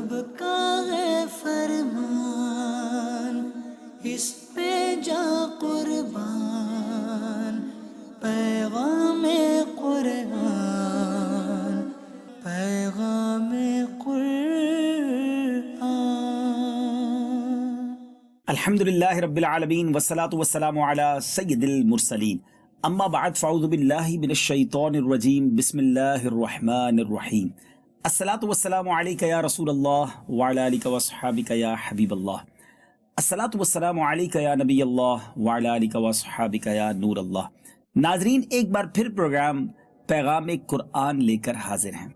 رب کا ہے فرمان، اس پہ جا قربان، پیغام قرآن، پیغام قرآن۔ الحمدللہ رب العالمین والصلاة والسلام علی سید المرسلین، اما بعد فاعوذ باللہ من الشیطان الرجیم، بسم اللہ الرحمن الرحیم۔ الصلاة والسلام علیکہ یا رسول اللہ وعلی آلک واصحابک یا حبیب اللہ، الصلاة والسلام علیکہ یا نبی اللہ وعلی آلک واصحابک یا نور اللہ۔ ناظرین، ایک بار پھر پروگرام پیغام قرآن لے کر حاضر ہیں،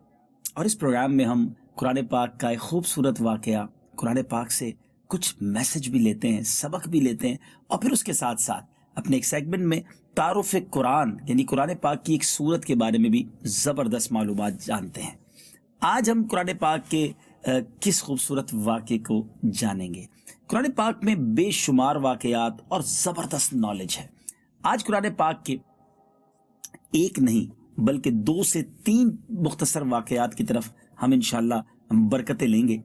اور اس پروگرام میں ہم قرآن پاک کا ایک خوبصورت واقعہ، قرآن پاک سے کچھ میسج بھی لیتے ہیں، سبق بھی لیتے ہیں، اور پھر اس کے ساتھ ساتھ اپنے ایک سیگمنٹ میں تعارف قرآن یعنی قرآن پاک کی ایک سورت کے بارے میں بھی زبردست معلومات جانتے ہیں۔ آج ہم قرآن پاک کے کس خوبصورت واقعے کو جانیں گے۔ قرآن پاک میں بے شمار واقعات اور زبردست نالج ہے۔ آج قرآن پاک کے ایک نہیں بلکہ 2 سے 3 مختصر واقعات کی طرف ہم انشاءاللہ برکتیں لیں گے۔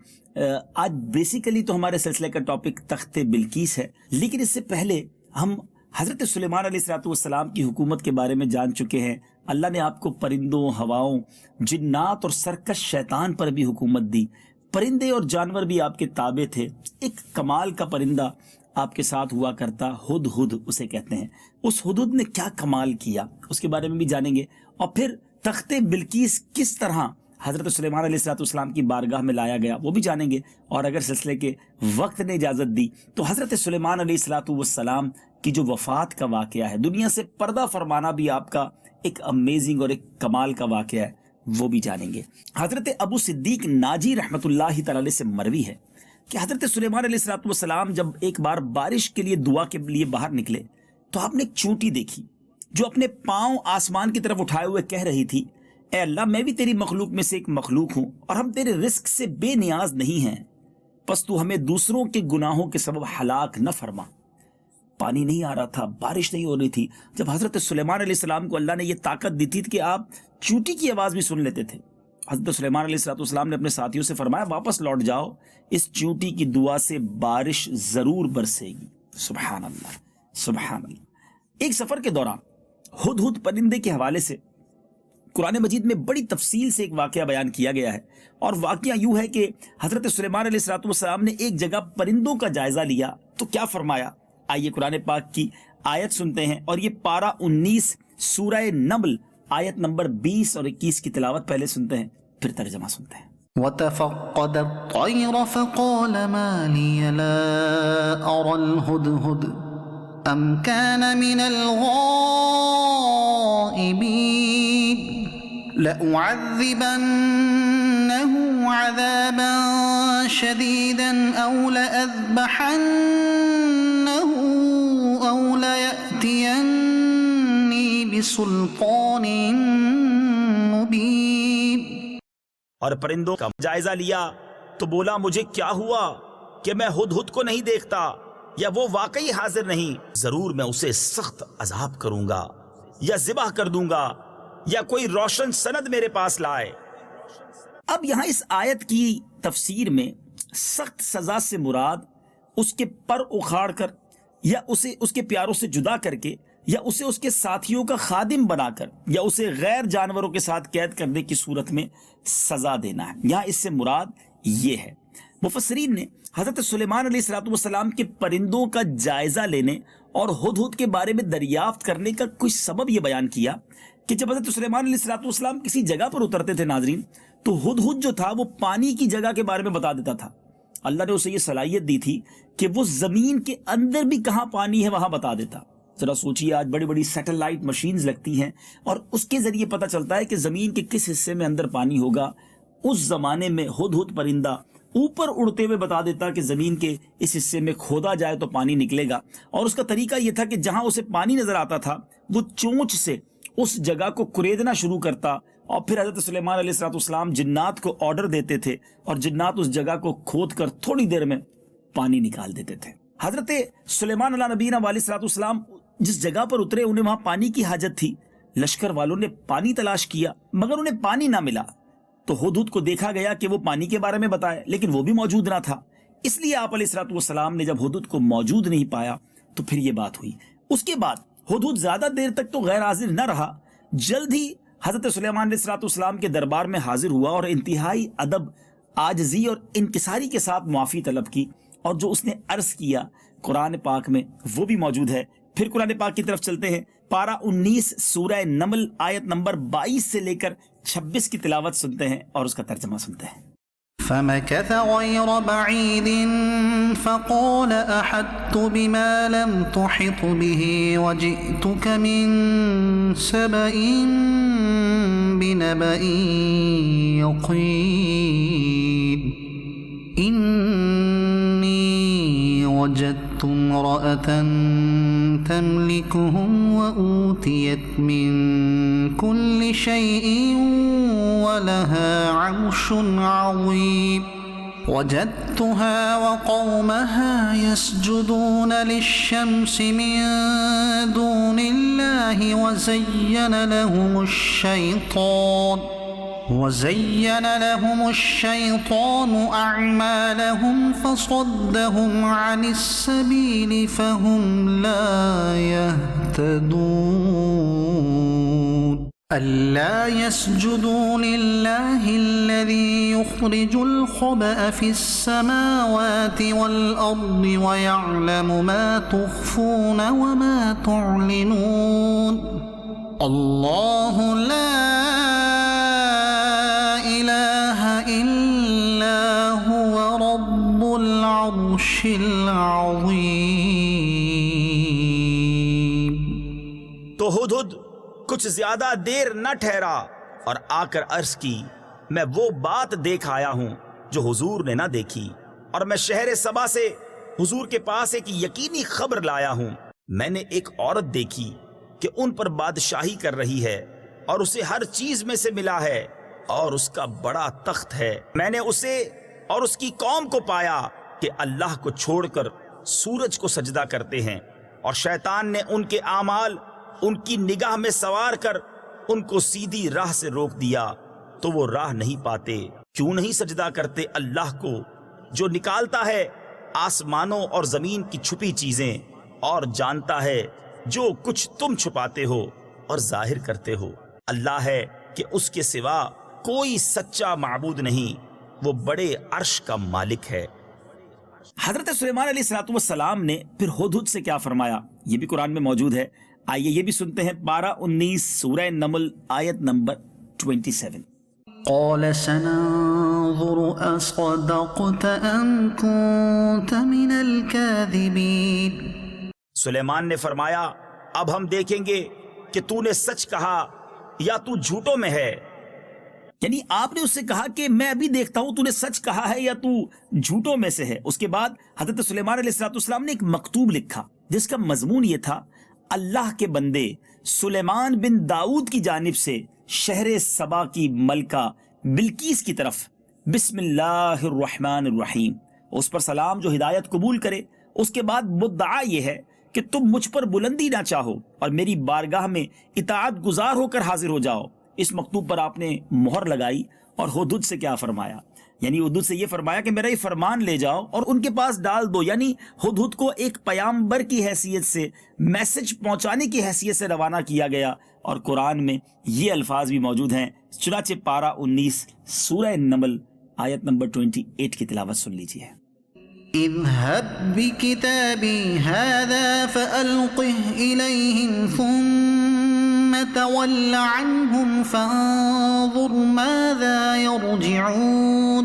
آج بیسیکلی تو ہمارے سلسلے کا ٹاپک تخت بلقیس ہے، لیکن اس سے پہلے ہم حضرت سلیمان علیہ السلام کی حکومت کے بارے میں جان چکے ہیں۔ اللہ نے آپ کو پرندوں، ہواؤں، جنات اور سرکش شیطان پر بھی حکومت دی۔ پرندے اور جانور بھی آپ کے تابع تھے۔ ایک کمال کا پرندہ آپ کے ساتھ ہوا کرتا، ہدہد اسے کہتے ہیں۔ اس ہدہد نے کیا کمال کیا اس کے بارے میں بھی جانیں گے، اور پھر تخت بلقیس کس طرح حضرت سلیمان علیہ السلام کی بارگاہ میں لایا گیا وہ بھی جانیں گے، اور اگر سلسلے کے وقت نے اجازت دی تو حضرت سلیمان علیہ السلام کی جو وفات کا واقعہ ہے، دنیا سے پردہ فرمانا بھی آپ کا ایک امیزنگ اور ایک کمال کا واقعہ ہے، وہ بھی جانیں گے۔ حضرت ابو صدیق ناجی رحمۃ اللہ تعالی سے مروی ہے کہ حضرت سلیمان علیہ السلام جب ایک بار بارش کے لیے دعا کے لیے باہر نکلے تو آپ نے ایک چونٹی دیکھی جو اپنے پاؤں آسمان کی طرف اٹھائے ہوئے کہہ رہی تھی، اے اللہ، میں بھی تیری مخلوق میں سے ایک مخلوق ہوں اور ہم تیرے رزق سے بے نیاز نہیں ہیں، پس تو ہمیں دوسروں کے گناہوں کے سبب ہلاک نہ فرما۔ پانی نہیں آ رہا تھا، بارش نہیں ہو رہی تھی۔ جب حضرت سلیمان علیہ السلام کو اللہ نے یہ طاقت دی تھی کہ آپ چونٹی کی آواز بھی سن لیتے تھے، حضرت سلیمان علیہ السلام نے اپنے ساتھیوں سے فرمایا، واپس لوٹ جاؤ، اس چونٹی کی دعا سے بارش ضرور برسے گی۔ سبحان اللہ، سبحان اللہ۔ ایک سفر کے دوران ہدہد پرندے کے حوالے سے قرآن مجید میں بڑی تفصیل سے ایک واقعہ بیان کیا گیا ہے، اور واقعہ یوں ہے کہ حضرت سلیمان علیہ السلام نے ایک جگہ پرندوں کا جائزہ لیا تو کیا فرمایا، آئیے قرآن پاک کی آیت سنتے ہیں، اور یہ پارہ 19 سورہ نمل آیت نمبر 20 اور 21 کی تلاوت پہلے سنتے ہیں، پھر ترجمہ سنتے ہیں۔ وَتَفَقَّدَ الطَّيْرَ فَقَالَ مَا لِيَ لَا أَرَى الْهُدْهُدَ أَمْ كَانَ مِنَ الْغَائِبِينَ لَأُعَذِّبَنَّهُ عَذَابًا شَدِيدًا أَوْ لَأَذْبَحَنَّهُ أَوْ لَيَأْتِيَنِّي بِسُلْطَانٍ مُبِينٍ۔ اور پرندوں کا جائزہ لیا تو بولا، مجھے کیا ہوا کہ میں ہدہد کو نہیں دیکھتا، یا وہ واقعی حاضر نہیں، ضرور میں اسے سخت عذاب کروں گا، یا ذبح کر دوں گا، یا کوئی روشن سند میرے پاس لائے۔ اب یہاں اس آیت کی تفسیر میں سخت سزا سے مراد اس کے پر اکھاڑ کر، یا اسے اس کے پیاروں سے جدا کر کے، یا اسے اس کے ساتھیوں کا خادم بنا کر، یا اسے غیر جانوروں کے ساتھ قید کرنے کی صورت میں سزا دینا ہے۔ یہاں اس سے مراد یہ ہے۔ مفسرین نے حضرت سلیمان علیہ السلام کے پرندوں کا جائزہ لینے اور ہدہد کے بارے میں دریافت کرنے کا کوئی سبب یہ بیان کیا کہ جب حضرت سلیمان علیہ السلام کسی جگہ پر اترتے تھے ناظرین، تو ہدہد جو تھا وہ پانی کی جگہ کے بارے میں بتا دیتا تھا۔ اللہ نے اسے یہ صلاحیت دی تھی کہ وہ زمین کے اندر بھی کہاں پانی ہے وہاں بتا دیتا۔ ذرا سوچیے، آج بڑی بڑی سیٹلائٹ مشینز لگتی ہیں اور اس کے ذریعے پتہ چلتا ہے کہ زمین کے کس حصے میں اندر پانی ہوگا۔ اس زمانے میں ہدہد پرندہ اوپر اڑتے ہوئے بتا دیتا کہ زمین کے اس حصے میں کھودا جائے تو پانی نکلے گا، اور اس کا طریقہ یہ تھا کہ جہاں اسے پانی نظر آتا تھا وہ چونچ سے اس جگہ کو کریدنا شروع کرتا، اور پھر حضرت سلیمان علیہ السلام جنات کو آرڈر دیتے تھے، اور جنات اس جگہ کو کھود کر تھوڑی دیر میں پانی نکال دیتے تھے۔ حضرت سلیمان علیہ نبینا علیہ السلام جس جگہ پر اترے انہیں وہاں پانی کی حاجت تھی۔ لشکر والوں نے پانی تلاش کیا مگر انہیں پانی نہ ملا۔ تو ہدہد کو دیکھا گیا کہ وہ پانی کے بارے میں بتائے، لیکن وہ بھی موجود نہ تھا، اس لیے آپ علیہ الصلوۃ والسلام نے جب ہدہد کو موجود نہیں پایا تو پھر یہ بات ہوئی۔ اس کے بعد ہدہد زیادہ دیر تک تو غیر حاضر نہ رہا، جلد ہی حضرت سلیمان علیہ الصلوۃ والسلام کے دربار میں حاضر ہوا اور انتہائی ادب، عاجزی اور انکساری کے ساتھ معافی طلب کی، اور جو اس نے عرض کیا قرآن پاک میں وہ بھی موجود ہے۔ پھر قرآن پاک کی طرف چلتے ہیں، پارہ 19 سورہ نمل آیت نمبر 22 سے لے کر 26 کی تلاوت سنتے ہیں اور اس کا ترجمہ سنتے ہیں۔ فمكث غير بعيد فقال أحطت بما لم تحط به وجئتك من سبأ بنبأ يقين إني وجدت امرأة تملكهم وأوتيت من كل شيء ولها عرش عظيم وجدتها وقومها يسجدون للشمس من دون الله وزين لهم الشيطان أعمالهم فصدهم عن السبيل فهم لا يهتدون ألا يسجدوا لله الذي يخرج الخبأ في السماوات والأرض ويعلم ما تخفون وما تعلنون الله لا إله إلا هو رب العرش العظيم۔ تو ہدہد کچھ زیادہ دیر نہ ٹھہرا اور آ کر عرض کی، میں وہ بات دیکھ آیا ہوں جو حضور نے نہ دیکھی، اور میں شہر سبا سے حضور کے پاس ایک یقینی خبر لایا ہوں۔ میں نے ایک عورت دیکھی کہ ان پر بادشاہی کر رہی ہے اور اسے ہر چیز میں سے ملا ہے اور اس کا بڑا تخت ہے۔ میں نے اسے اور اس کی قوم کو پایا کہ اللہ کو چھوڑ کر سورج کو سجدہ کرتے ہیں، اور شیطان نے ان کے اعمال ان کی نگاہ میں سوار کر ان کو سیدھی راہ سے روک دیا، تو وہ راہ نہیں پاتے۔ کیوں نہیں سجدہ کرتے اللہ کو جو نکالتا ہے آسمانوں اور زمین کی چھپی چیزیں، اور جانتا ہے جو کچھ تم چھپاتے ہو اور ظاہر کرتے ہو؟ اللہ ہے کہ اس کے سوا کوئی سچا معبود نہیں، وہ بڑے عرش کا مالک ہے۔ حضرت سلیمان علیہ الصلوۃ والسلام نے پھر ہدہد سے کیا فرمایا، یہ بھی قرآن میں موجود ہے، آئیے یہ بھی سنتے ہیں۔ پارہ 19 سورہ نمل آیت نمبر 27۔ قال سننظر أصدقت أم كنت من الكاذبين۔ سلیمان نے فرمایا اب ہم دیکھیں گے کہ تو نے سچ کہا یا تو جھوٹوں میں ہے، یعنی آپ نے اس سے کہا کہ میں ابھی دیکھتا ہوں تو نے سچ کہا ہے یا تو جھوٹوں میں سے ہے۔ اس کے بعد حضرت سلیمان علیہ الصلوۃ والسلام نے ایک مکتوب لکھا جس کا مضمون یہ تھا، اللہ کے بندے سلیمان بن داؤد کی جانب سے شہر سبا کی ملکہ بلقیس کی طرف، بسم اللہ الرحمن الرحیم، اس پر سلام جو ہدایت قبول کرے۔ اس کے بعد مدعا یہ ہے کہ تم مجھ پر بلندی نہ چاہو اور میری بارگاہ میں اطاعت گزار ہو کر حاضر ہو جاؤ۔ اس مکتوب پر آپ نے مہر لگائی اور ہدہد سے کیا فرمایا، یعنی ہدہد سے یہ فرمایا کہ میرا یہ فرمان لے جاؤ اور ان کے پاس ڈال دو، یعنی ہدہد کو ایک پیامبر کی حیثیت سے، میسج پہنچانے کی حیثیت سے روانہ کیا گیا، اور قرآن میں یہ الفاظ بھی موجود ہیں۔ چنانچہ پارہ 19 سورہ نمل آیت نمبر 28 کی تلاوت سن لیجیے۔ اذهب بكتابي هذا فألقه إليهم ثم تول عنهم فانظر ماذا يرجعون۔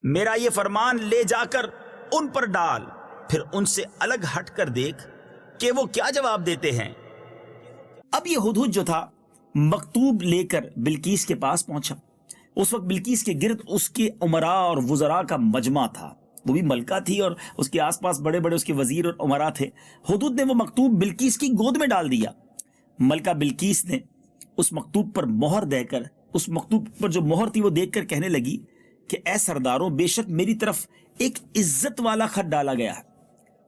میرا یہ فرمان لے جا کر ان پر ڈال، پھر ان سے الگ ہٹ کر دیکھ کہ وہ کیا جواب دیتے ہیں۔ اب یہ ہدہد جو تھا مکتوب لے کر بلقیس کے پاس پہنچا۔ اس وقت بلقیس کے گرد اس کے امراء اور وزراء کا مجمع تھا، وہ بھی ملکہ تھی اور اس کے آس پاس بڑے بڑے اس کے وزیر اور امراء تھے۔ ہدہد نے وہ مکتوب بلقیس کی گود میں ڈال دیا۔ ملکہ بلقیس نے اس مکتوب پر مہر دے کر، اس مکتوب پر جو مہر تھی وہ دیکھ کر کہنے لگی کہ اے سرداروں، بے شک میری طرف ایک عزت والا خط ڈالا گیا ہے،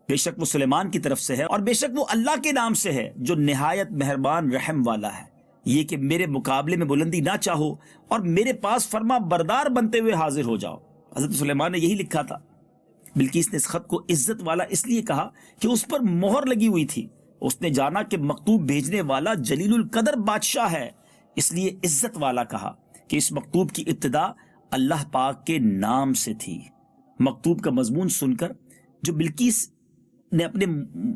بے شک وہ سلیمان کی طرف سے ہے، اور بے شک وہ اللہ کے نام سے ہے جو نہایت مہربان رحم والا ہے۔ یہ کہ میرے مقابلے میں بلندی نہ چاہو اور میرے پاس فرما بردار بنتے ہوئے حاضر ہو جاؤ۔ حضرت سلیمان نے یہی لکھا تھا۔ بلقیس نے اس خط کو عزت والا اس لیے کہا کہ اس پر مہر لگی ہوئی تھی۔ اس نے جانا کہ مکتوب بھیجنے والا جلیل القدر بادشاہ ہے، اس لیے عزت والا کہا کہ اس مکتوب کی ابتدا اللہ پاک کے نام سے تھی۔ مکتوب کا مضمون سن کر جو بلقیس نے اپنے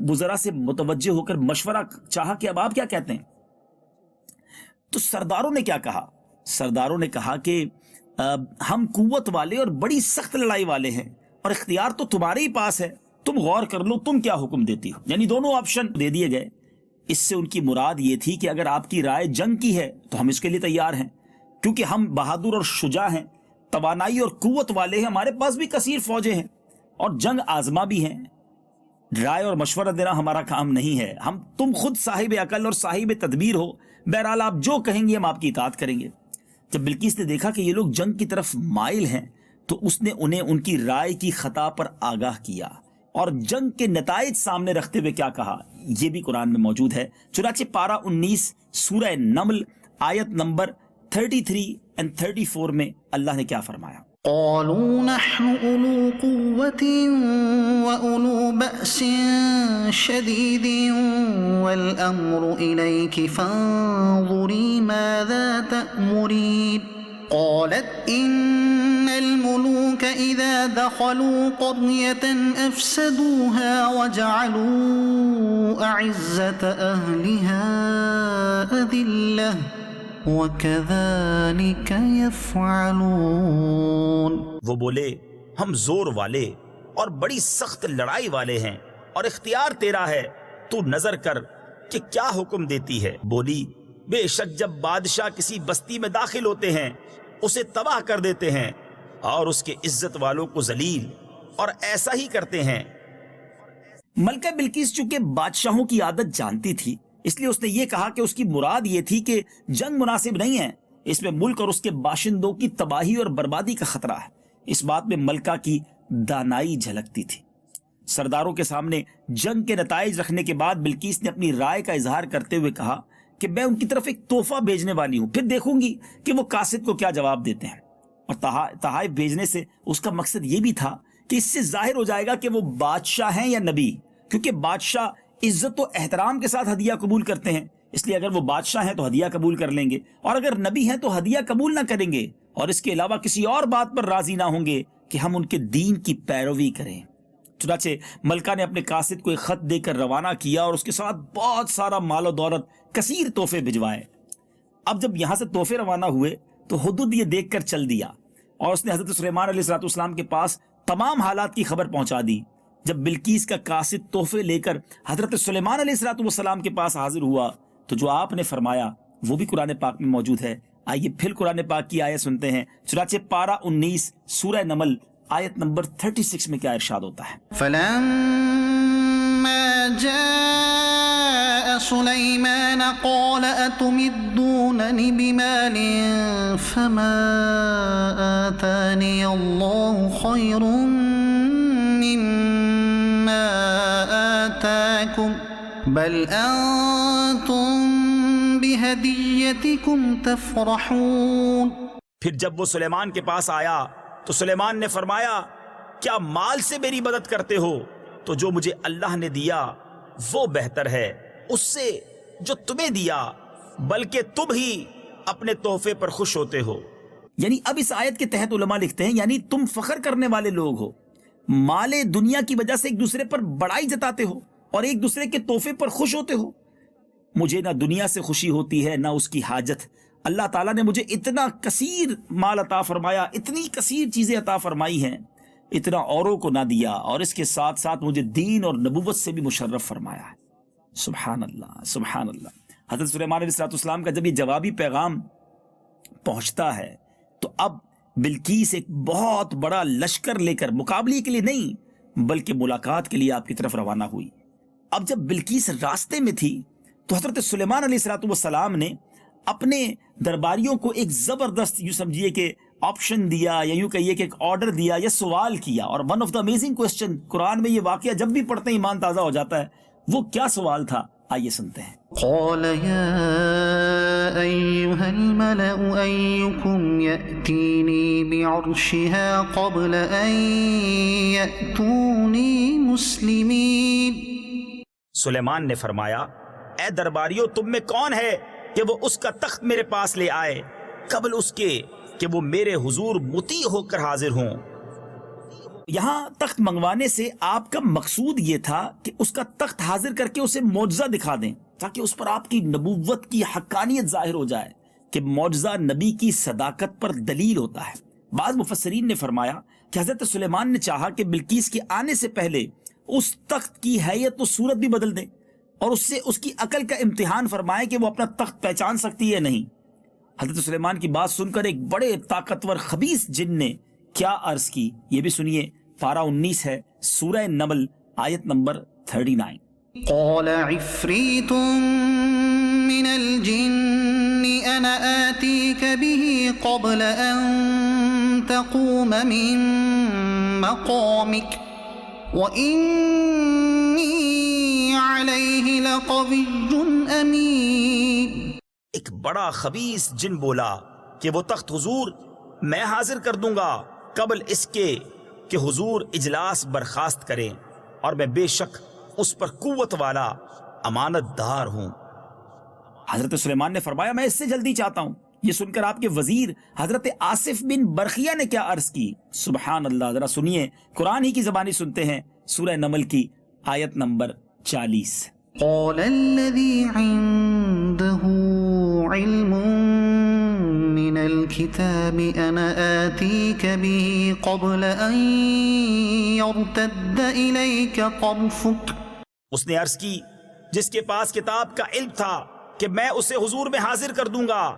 وزراء سے متوجہ ہو کر مشورہ چاہا کہ اب آپ کیا کہتے ہیں، تو سرداروں نے کیا کہا؟ سرداروں نے کہا کہ ہم قوت والے اور بڑی سخت لڑائی والے ہیں اور اختیار تو تمہارے ہی پاس ہے، تم غور کر لو تم کیا حکم دیتی ہو۔ یعنی دونوں آپشن دے دیے گئے۔ اس سے ان کی مراد یہ تھی کہ اگر آپ کی رائے جنگ کی ہے تو ہم اس کے لیے تیار ہیں، کیونکہ ہم بہادر اور شجاع ہیں، توانائی اور قوت والے ہیں، ہمارے پاس بھی کثیر فوجیں ہیں اور جنگ آزما بھی ہیں۔ رائے اور مشورہ دینا ہمارا کام نہیں ہے، تم خود صاحب عقل اور صاحب تدبیر ہو، بہرحال آپ جو کہیں گے ہم آپ کی اطاعت کریں گے۔ جب بلقیس نے دیکھا کہ یہ لوگ جنگ کی طرف مائل ہیں تو اس نے انہیں ان کی رائے کی خطا پر آگاہ کیا اور جنگ کے نتائج سامنے رکھتے ہوئے کیا کہا یہ بھی قرآن میں موجود ہے۔ چنانچہ پارہ 19 سورہ نمل آیت نمبر 33 اور 34 میں اللہ نے کیا فرمایا؟ قالوا نحن أولو قوة وأولو بأس شديد والأمر إليك فانظري ماذا تأمرين قالت إن الملوك إذا دخلوا قرية أفسدوها وجعلوا أعزة أهلها أذلة وَكَذَلِكَ يَفْعَلُونَ۔ وہ بولے ہم زور والے اور بڑی سخت لڑائی والے ہیں اور اختیار تیرا ہے، تو نظر کر کہ کیا حکم دیتی ہے۔ بولی بے شک جب بادشاہ کسی بستی میں داخل ہوتے ہیں اسے تباہ کر دیتے ہیں اور اس کے عزت والوں کو ذلیل، اور ایسا ہی کرتے ہیں۔ ملکہ بلقیس چونکہ بادشاہوں کی عادت جانتی تھی، اس لیے اس نے یہ کہا کہ اس کی مراد یہ تھی کہ جنگ مناسب نہیں ہے، اس میں ملک اور اس کے باشندوں کی تباہی اور بربادی کا خطرہ ہے۔ اس بات میں ملکہ کی دانائی جھلکتی تھی۔ سرداروں کے سامنے جنگ کے نتائج رکھنے کے بعد بلقیس نے اپنی رائے کا اظہار کرتے ہوئے کہا کہ میں ان کی طرف ایک تحفہ بھیجنے والی ہوں، پھر دیکھوں گی کہ وہ قاصد کو کیا جواب دیتے ہیں۔ اور تحائف بھیجنے سے اس کا مقصد یہ بھی تھا کہ اس سے ظاہر ہو جائے گا کہ وہ بادشاہ ہیں یا نبی، کیونکہ بادشاہ عزت و احترام کے ساتھ ہدیہ قبول کرتے ہیں، اس لیے اگر وہ بادشاہ ہیں تو ہدیہ قبول کر لیں گے، اور اگر نبی ہیں تو ہدیہ قبول نہ کریں گے، اور اس کے علاوہ کسی اور بات پر راضی نہ ہوں گے کہ ہم ان کے دین کی پیروی کریں۔ چنانچہ ملکہ نے اپنے قاصد کو ایک خط دے کر روانہ کیا اور اس کے ساتھ بہت سارا مال و دولت، کثیر تحفے بھجوائے۔ اب جب یہاں سے تحفے روانہ ہوئے تو حدود یہ دیکھ کر چل دیا، اور اس نے حضرت سلیمان علیہ السلام کے پاس تمام حالات کی خبر پہنچا دی۔ جب بلقیس کا قاصد تحفے لے کر حضرت سلیمان علیہ السلام کے پاس حاضر ہوا تو جو آپ نے فرمایا وہ بھی قرآن پاک میں موجود ہے۔ آئیے پھر قرآن پاک کی آیت سنتے ہیں۔ چنانچہ پارہ 19 سورہ نمل آیت نمبر 36 میں کیا ارشاد ہوتا ہے؟ فَلَمَّا جَاءَ سُلَيْمَانَ قَالَ أَتُمِدُّونَنِ بِمَالٍ فَمَا آتَانِيَ اللَّهُ خَيْرٌ مِّمَّا آتَاكُمْ بَلْ أَنتُمْ بِهَدِيَّتِكُمْ تَفْرَحُونَ۔ پھر جب وہ سلیمان کے پاس آیا تو سلیمان نے فرمایا کیا مال سے میری مدد کرتے ہو؟ تو جو مجھے اللہ نے دیا وہ بہتر ہے اس سے جو تمہیں دیا، بلکہ تم ہی اپنے تحفے پر خوش ہوتے ہو۔ یعنی اب اس آیت کے تحت علماء لکھتے ہیں یعنی تم فخر کرنے والے لوگ ہو، مال دنیا کی وجہ سے ایک دوسرے پر بڑائی جتاتے ہو اور ایک دوسرے کے تحفے پر خوش ہوتے ہو۔ مجھے نہ دنیا سے خوشی ہوتی ہے نہ اس کی حاجت۔ اللہ تعالیٰ نے مجھے اتنا کثیر مال عطا فرمایا، اتنی کثیر چیزیں عطا فرمائی ہیں، اتنا اوروں کو نہ دیا، اور اس کے ساتھ ساتھ مجھے دین اور نبوت سے بھی مشرف فرمایا ہے۔ سبحان اللہ، سبحان اللہ۔ حضرت سلیمان علیہ السلام کا جب یہ جوابی پیغام پہنچتا ہے تو اب بلقیس ایک بہت بڑا لشکر لے کر مقابلے کے لیے نہیں بلکہ ملاقات کے لیے آپ کی طرف روانہ ہوئی۔ اب جب بلقیس راستے میں تھی تو حضرت سلیمان علیہ السلام نے اپنے درباریوں کو ایک زبردست یوں سمجھیے کہ آپشن دیا، یا یوں کہیے کہ ایک آرڈر دیا یا سوال کیا، اور one of the amazing question, قرآن میں یہ واقعہ جب بھی پڑھتے ہیں ایمان تازہ ہو جاتا ہے۔ وہ کیا سوال تھا آئیے سنتے ہیں۔ قال يا أيها الملأ أيكم يأتيني بعرشها قبل أن يأتوني مسلمين. سلیمان نے فرمایا اے درباریوں تم میں کون ہے کہ وہ اس کا تخت میرے پاس لے آئے قبل اس کے کہ وہ میرے حضور مطیع ہو کر حاضر ہوں. یہاں تخت منگوانے سے آپ کا مقصود یہ تھا کہ اس کا تخت حاضر کر کے اسے معجزہ دکھا دیں تاکہ اس پر آپ کی نبوت کی حقانیت ظاہر ہو جائے کہ معجزہ نبی کی صداقت پر دلیل ہوتا ہے. بعض مفسرین نے فرمایا کہ حضرت سلیمان نے چاہا کہ بلقیس کے آنے سے پہلے اس تخت کی حیت و صورت بھی بدل دیں اور اس سے اس کی عقل کا امتحان فرمائے کہ وہ اپنا تخت پہچان سکتی ہے نہیں. حضرت سلیمان کی بات سن کر ایک بڑے طاقتور خبیث جن نے کیا عرض کی یہ بھی سنیے. پارہ 19 ہے سورہ نمل آیت نمبر 39. قال عفريت من الجن أنا آتيك به قبل أن تقوم من مقامك وإني عليه لقوي أمين. ایک بڑا خبیث جن بولا کہ وہ تخت حضور میں حاضر کر دوں گا قبل اس کے کہ حضور اجلاس برخاست کریں اور میں بے شک اس پر قوت والا امانت دار ہوں. حضرت سلیمان نے فرمایا میں اس سے جلدی چاہتا ہوں. یہ سن کر آپ کے وزیر حضرت آصف بن برخیہ نے کیا عرض کی. سبحان اللہ. ذرا سنیے قرآن ہی کی زبانی سنتے ہیں سورہ نمل کی آیت نمبر 40. قال الذي عنده علم من الكتاب أنا آتيك به قبل أن يرتد إليك طرفك. اس نے عرض کی جس کے پاس کتاب کا علم تھا کہ میں اسے حضور میں حاضر کر دوں گا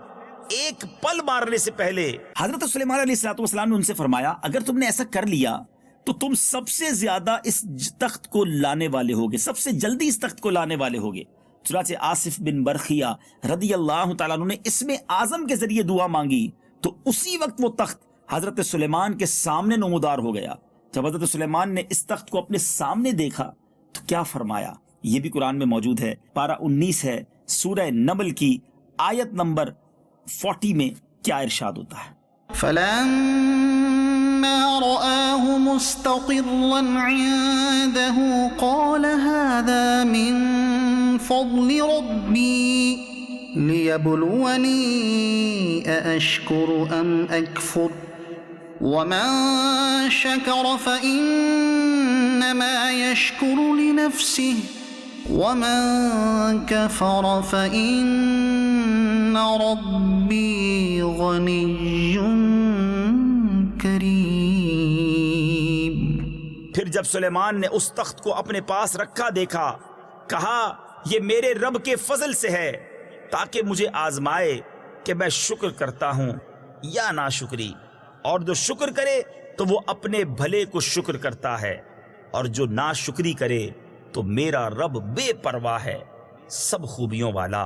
ایک پل مارنے سے پہلے. حضرت سلیمان علیہ السلام نے ان سے فرمایا اگر تم نے ایسا کر لیا تو تم سب سے زیادہ اس تخت کو لانے والے ہوگے, سب سے جلدی اس تخت کو لانے والے ہوگے. چنانچہ آصف بن برخیہ رضی اللہ تعالیٰ عنہ نے اسم اعظم کے ذریعے دعا مانگی تو اسی وقت وہ تخت حضرت سلیمان کے سامنے نمودار ہو گیا. جب حضرت سلیمان نے اس تخت کو اپنے سامنے دیکھا تو کیا فرمایا یہ بھی قرآن میں موجود ہے. پارہ 19 ہے سورہ نمل کی آیت نمبر 40 میں کیا ارشاد ہوتا ہے. فلما رآه مستقرا عنده قال هذا من فضل ربي ليبلوني أأشكر أم أكفر ومن شكر فإنما يشكر لنفسه ومن كفر فإن ربي غني کریم. پھر جب سلیمان نے اس تخت کو اپنے پاس رکھا دیکھا کہا یہ میرے رب کے فضل سے ہے تاکہ مجھے آزمائے کہ میں شکر کرتا ہوں یا ناشکری, اور جو شکر کرے تو وہ اپنے بھلے کو شکر کرتا ہے اور جو ناشکری کرے تو میرا رب بے پرواہ ہے سب خوبیوں والا.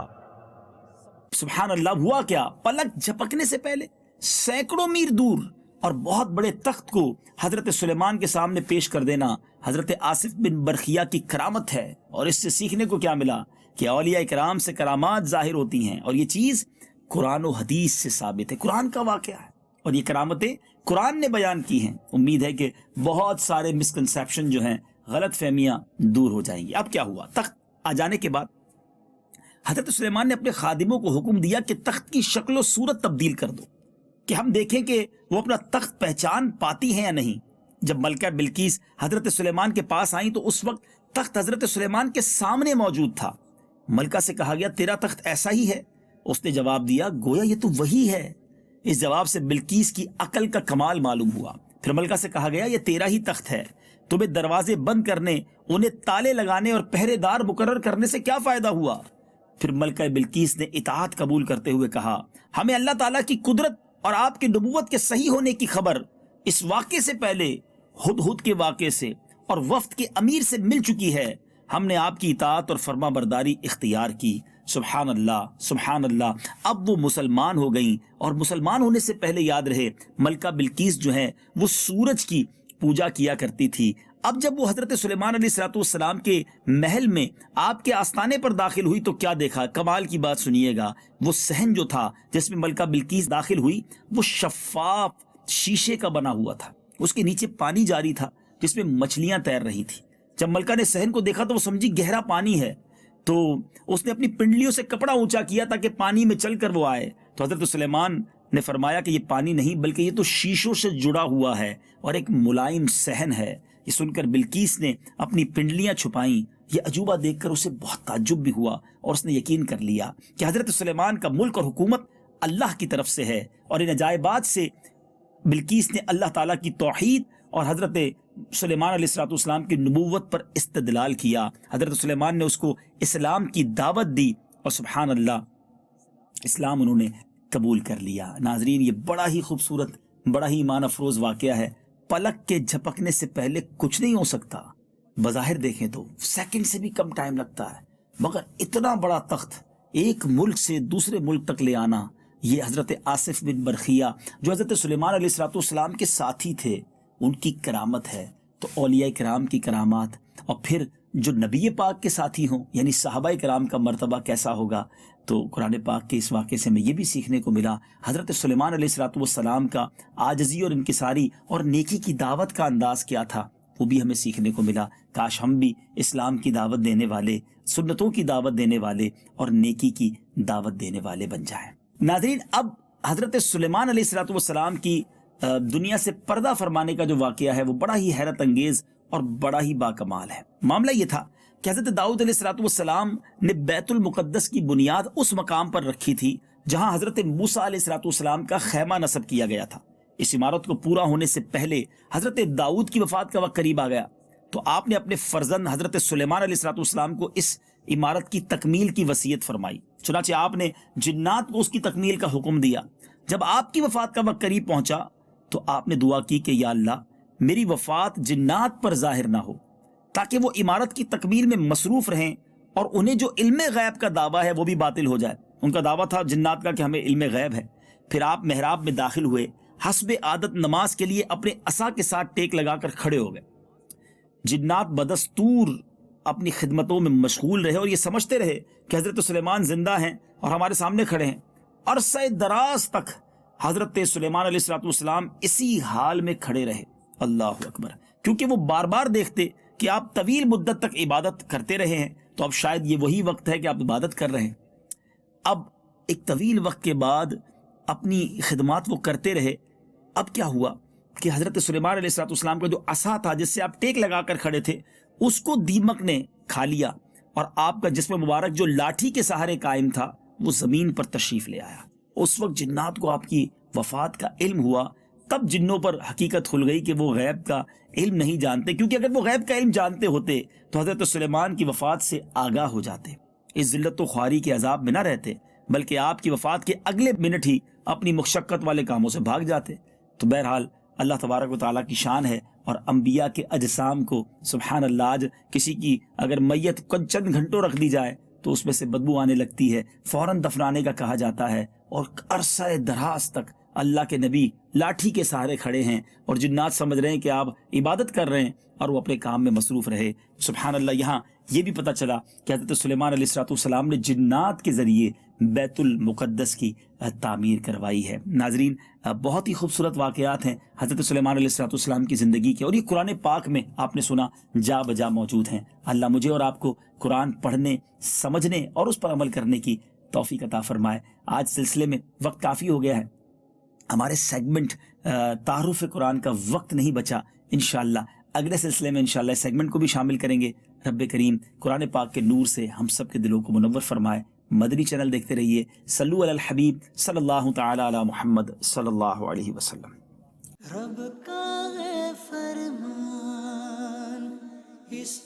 سبحان اللہ. ہوا کیا پلک جھپکنے سے پہلے سینکڑوں میل دور اور بہت بڑے تخت کو حضرت سلیمان کے سامنے پیش کر دینا حضرت آصف بن برخیہ کی کرامت ہے. اور اس سے سیکھنے کو کیا ملا کہ اولیاء کرام سے کرامات ظاہر ہوتی ہیں اور یہ چیز قرآن و حدیث سے ثابت ہے, قرآن کا واقعہ ہے اور یہ کرامتیں قرآن نے بیان کی ہیں. امید ہے کہ بہت سارے مسکنسیپشن جو ہیں غلط فہمیاں دور ہو جائیں گی. اب کیا ہوا تخت آ جانے کے بعد حضرت سلیمان نے اپنے خادموں کو حکم دیا کہ تخت کی شکل و صورت تبدیل کر دو کہ ہم دیکھیں کہ وہ اپنا تخت پہچان پاتی ہیں یا نہیں. جب ملکہ بلقیس حضرت سلیمان کے پاس آئیں تو اس وقت تخت حضرت سلیمان کے سامنے موجود تھا. ملکہ سے کہا گیا تیرا تخت ایسا ہی ہے؟ اس نے جواب دیا گویا یہ تو وہی ہے. اس جواب سے بلقیس کی عقل کا کمال معلوم ہوا. پھر ملکہ سے کہا گیا یہ تیرا ہی تخت ہے, تمہیں دروازے بند کرنے, انہیں تالے لگانے اور پہرے دار مقرر کرنے سے کیا فائدہ ہوا؟ پھر ملکہ بلقیس نے اطاعت قبول کرتے ہوئے کہا ہمیں اللہ تعالیٰ کی قدرت اور آپ کی نبوت کے صحیح ہونے کی خبر اس واقعے سے پہلے ہدہد کے واقعے سے اور وفد کے امیر سے مل چکی ہے. ہم نے آپ کی اطاعت اور فرما برداری اختیار کی. سبحان اللہ سبحان اللہ. اب وہ مسلمان ہو گئیں اور مسلمان ہونے سے پہلے یاد رہے ملکہ بلقیس جو ہیں وہ سورج کی پوجا کیا کرتی تھی۔ اب جب وہ حضرت سلیمان علیہ السلام کے محل میں آپ کے آستانے پر داخل ہوئی تو کیا دیکھا، کمال کی بات سنیے گا۔ وہ صحن جو تھا جس میں ملکہ بلقیس داخل ہوئی وہ شفاف شیشے کا بنا ہوا تھا، اس کے نیچے پانی جاری تھا جس میں مچھلیاں تیر رہی تھی۔ جب ملکہ نے صحن کو دیکھا تو وہ سمجھی گہرا پانی ہے، تو اس نے اپنی پنڈلیوں سے کپڑا اونچا کیا تاکہ پانی میں چل کر وہ آئے۔ تو حضرت سلیمان نے فرمایا کہ یہ پانی نہیں بلکہ یہ تو شیشوں سے جڑا ہوا ہے اور ایک ملائم صحن ہے۔ یہ سن کر بلقیس نے اپنی پنڈلیاں چھپائیں۔ یہ عجوبہ دیکھ کر اسے بہت تعجب بھی ہوا اور اس نے یقین کر لیا کہ حضرت سلیمان کا ملک اور حکومت اللہ کی طرف سے ہے، اور ان عجائبات سے بلقیس نے اللہ تعالیٰ کی توحید اور حضرت سلیمان علیہ السلام کی نبوت پر استدلال کیا۔ حضرت سلیمان نے اس کو اسلام کی دعوت دی اور سبحان اللہ اسلام انہوں نے قبول کر لیا۔ ناظرین، یہ بڑا ہی خوبصورت، بڑا ہی ایمان افروز واقعہ ہے۔ پلک کے جھپکنے سے پہلے کچھ نہیں ہو سکتا، بظاہر دیکھیں تو سیکنڈ سے بھی کم ٹائم لگتا ہے، مگر اتنا بڑا تخت ایک ملک سے دوسرے ملک تک لے آنا، یہ حضرت آصف بن برخیہ جو حضرت سلیمان علیہ السلام کے ساتھی تھے ان کی کرامت ہے۔ تو اولیاء کرام کی کرامات، اور پھر جو نبی پاک کے ساتھی ہوں یعنی صحابہ کرام کا مرتبہ کیسا ہوگا۔ تو قرآن پاک کے اس واقعے سے ہمیں یہ بھی سیکھنے کو ملا حضرت سلیمان علیہ السلام کا عاجزی اور انکساری اور نیکی کی دعوت کا انداز کیا تھا، وہ بھی ہمیں سیکھنے کو ملا۔ کاش ہم بھی اسلام کی دعوت دینے والے، سنتوں کی دعوت دینے والے اور نیکی کی دعوت دینے والے بن جائیں۔ ناظرین، اب حضرت سلیمان علیہ السلام کی دنیا سے پردہ فرمانے کا جو واقعہ ہے وہ بڑا ہی حیرت انگیز اور بڑا ہی باکمال ہے۔ معاملہ یہ تھا کہ حضرت داؤد علیہ السلام نے بیت المقدس کی بنیاد اس مقام پر رکھی تھی جہاں حضرت موسیٰ علیہ السلام کا خیمہ نصب کیا گیا تھا۔ اس عمارت کو پورا ہونے سے پہلے حضرت داؤد کی وفات کا وقت قریب آ گیا، تو آپ نے اپنے فرزند حضرت سلیمان علیہ السلام کو اس عمارت کی تکمیل کی وصیت فرمائی۔ چنانچہ آپ نے جنات کو اس کی تکمیل کا حکم دیا۔ جب آپ کی وفات کا وقت قریب پہنچا تو آپ نے دعا کی کہ یا اللہ میری وفات جنات پر ظاہر نہ ہو، تاکہ وہ عمارت کی تکمیل میں مصروف رہیں اور انہیں جو علم غیب کا دعویٰ ہے وہ بھی باطل ہو جائے۔ ان کا دعویٰ تھا جنات کا کہ ہمیں علم غیب ہے۔ پھر آپ محراب میں داخل ہوئے، حسب عادت نماز کے لیے اپنے عصا کے ساتھ ٹیک لگا کر کھڑے ہو گئے۔ جنات بدستور اپنی خدمتوں میں مشغول رہے اور یہ سمجھتے رہے کہ حضرت سلیمان زندہ ہیں اور ہمارے سامنے کھڑے ہیں۔ عرصہ دراز تک حضرت سلیمان علیہ السلام اسی حال میں کھڑے رہے۔ اللہ اکبر، کیونکہ وہ بار بار دیکھتے کہ آپ طویل مدت تک عبادت کرتے رہے ہیں، تو اب شاید یہ وہی وقت ہے کہ آپ عبادت کر رہے ہیں۔ اب ایک طویل وقت کے بعد اپنی خدمات وہ کرتے رہے۔ اب کیا ہوا کہ حضرت سلیمان علیہ السلام کا جو عصا تھا جس سے آپ ٹیک لگا کر کھڑے تھے اس کو دیمک نے کھا لیا، اور آپ کا جسم مبارک جو لاٹھی کے سہارے قائم تھا وہ زمین پر تشریف لے آیا۔ اس وقت جنات کو آپ کی وفات کا علم ہوا، تب جنوں پر حقیقت کھل گئی کہ وہ غیب کا علم نہیں جانتے، کیونکہ اگر وہ غیب کا علم جانتے ہوتے تو حضرت سلیمان کی وفات سے آگاہ ہو جاتے، اس ذلت و خواری کے عذاب میں نہ رہتے، بلکہ آپ کی وفات کے اگلے منٹ ہی اپنی مشقت والے کاموں سے بھاگ جاتے۔ تو بہرحال اللہ تبارک و تعالیٰ کی شان ہے، اور انبیاء کے اجسام کو سبحان اللہ، آج کسی کی اگر میت چند گھنٹوں رکھ دی جائے تو اس میں سے بدبو آنے لگتی ہے، فوراً دفنانے کا کہا جاتا ہے، اور عرصہ دراز تک اللہ کے نبی لاٹھی کے سہارے کھڑے ہیں اور جنات سمجھ رہے ہیں کہ آپ عبادت کر رہے ہیں اور وہ اپنے کام میں مصروف رہے۔ سبحان اللہ، یہاں یہ بھی پتہ چلا کہ حضرت سلیمان علیہ السلام نے جنات کے ذریعے بیت المقدس کی تعمیر کروائی ہے۔ ناظرین، بہت ہی خوبصورت واقعات ہیں حضرت سلیمان علیہ السلام کی زندگی کے، اور یہ قرآن پاک میں آپ نے سنا جا بجا موجود ہیں۔ اللہ مجھے اور آپ کو قرآن پڑھنے، سمجھنے اور اس پر عمل کرنے کی توفیق عطا فرمائے۔ آج سلسلے میں وقت کافی ہو گیا ہے، ہمارے سیگمنٹ تعارف قرآن کا وقت نہیں بچا۔ انشاءاللہ اگلے سلسلے میں انشاءاللہ اس سیگمنٹ کو بھی شامل کریں گے۔ رب کریم قرآن پاک کے نور سے ہم سب کے دلوں کو منور فرمائے۔ مدنی چینل دیکھتے رہیے۔ صلو علی الحبیب صلی اللہ تعالی علی محمد صلی اللہ علیہ وسلم۔ رب کا ہے فرمان، اس